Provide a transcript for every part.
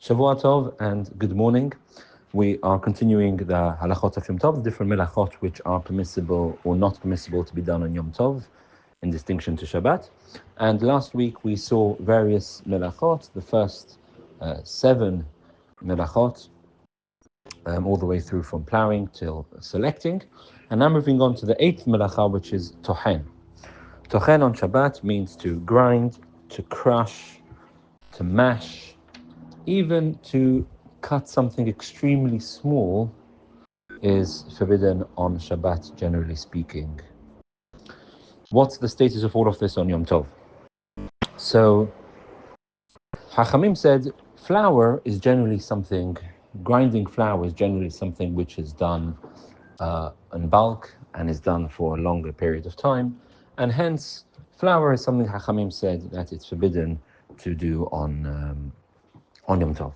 Shavua Tov and good morning. We are continuing the halachot of Yom Tov, the different melachot which are permissible or not permissible to be done on Yom Tov, in distinction to Shabbat. And last week we saw various melachot, the first 7 melachot, all the way through from plowing till selecting. And now moving on to the 8th melacha, which is Tochen. Tochen on Shabbat means to grind, to crush, to mash, even to cut something extremely small is forbidden on Shabbat, generally speaking. What's the status of all of this on Yom Tov? So, Hachamim said grinding flour is generally something which is done in bulk and is done for a longer period of time, and hence flour is something Hachamim said that it's forbidden to do on Yom Tov.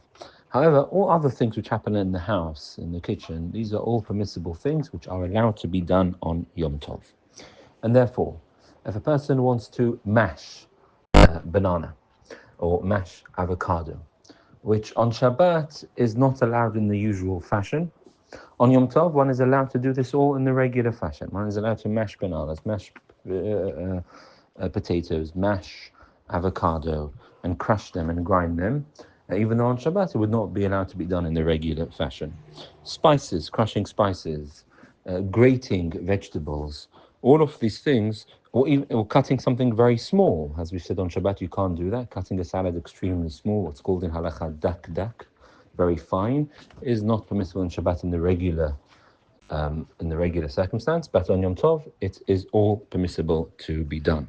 However, all other things which happen in the house, in the kitchen, these are all permissible things which are allowed to be done on Yom Tov. And therefore, if a person wants to mash banana or mash avocado, which on Shabbat is not allowed in the usual fashion, on Yom Tov one is allowed to do this all in the regular fashion. One is allowed to mash bananas, mash potatoes, mash avocado, and crush them and grind them. Even though on Shabbat it would not be allowed to be done in the regular fashion. Spices, crushing spices, grating vegetables, all of these things, or cutting something very small. As we said on Shabbat, you can't do that. Cutting a salad extremely small, what's called in halacha dak, very fine, is not permissible in Shabbat in the regular circumstance, but on Yom Tov it is all permissible to be done.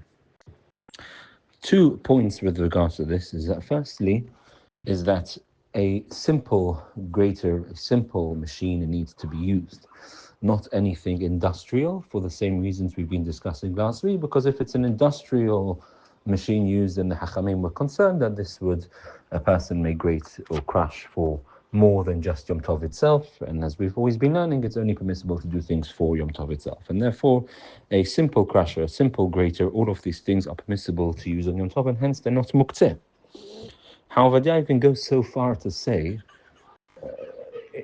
2 points with regards to this is that firstly, is that a simple grater, a simple machine needs to be used, not anything industrial, for the same reasons we've been discussing last week, because if it's an industrial machine used, then the Hachamim were concerned that a person may grate or crush for more than just Yom Tov itself, and as we've always been learning, it's only permissible to do things for Yom Tov itself, and therefore a simple crusher, a simple grater, all of these things are permissible to use on Yom Tov, and hence they're not muktzeh. However, I even go so far to say,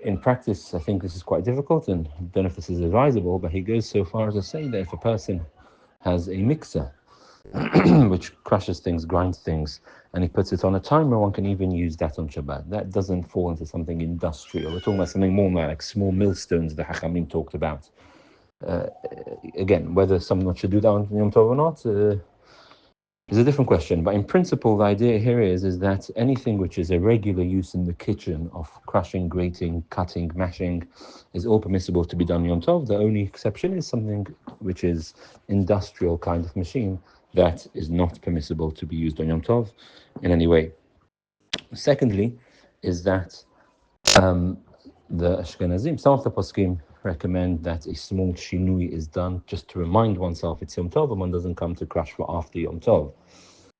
in practice, I think this is quite difficult, and I don't know if this is advisable, but he goes so far as to say that if a person has a mixer, which crushes things, grinds things, and he puts it on a timer, one can even use that on Shabbat. That doesn't fall into something industrial. We're talking about something more like small millstones the Hachamim talked about. Again, whether someone should do that on Yom Tov or not, is a different question, but in principle, the idea here is that anything which is a regular use in the kitchen of crushing, grating, cutting, mashing is all permissible to be done Yom Tov. The only exception is something which is industrial kind of machine that is not permissible to be used on Yom Tov in any way. Secondly, is that the Ashkenazim, some of the poskim recommend that a small shinui is done just to remind oneself it's Yom Tov and one doesn't come to crush for after Yom Tov.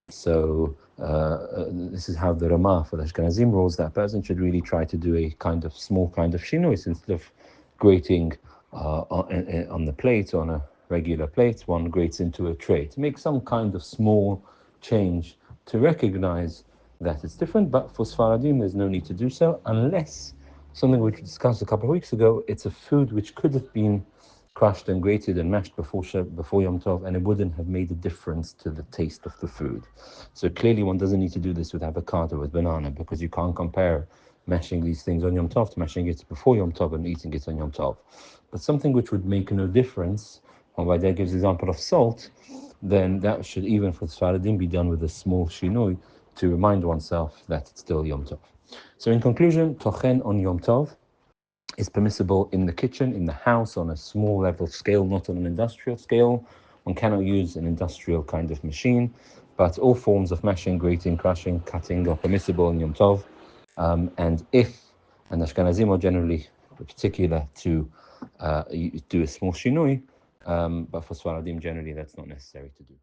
So this is how the Ramah for the Ashkenazim rules that a person should really try to do a small kind of shinui. Instead of grating on the plate, on a regular plate, one grates into a tray to make some kind of small change to recognize that it's different. But for Sfaradim, there's no need to do so unless something which we discussed a couple of weeks ago, it's a food which could have been crushed and grated and mashed before Yom Tov, and it wouldn't have made a difference to the taste of the food. So clearly one doesn't need to do this with avocado, with banana, because you can't compare mashing these things on Yom Tov to mashing it before Yom Tov and eating it on Yom Tov. But something which would make no difference, and why that gives the example of salt, then that should, even for Sfaradim, be done with a small shinui to remind oneself that it's still Yom Tov. So in conclusion, Tochen on Yom Tov is permissible in the kitchen, in the house, on a small level scale, not on an industrial scale. One cannot use an industrial kind of machine, but all forms of mashing, grating, crushing, cutting are permissible in Yom Tov. And Ashkenazim are generally particular to do a small shinui, but for Sfaradim generally that's not necessary to do.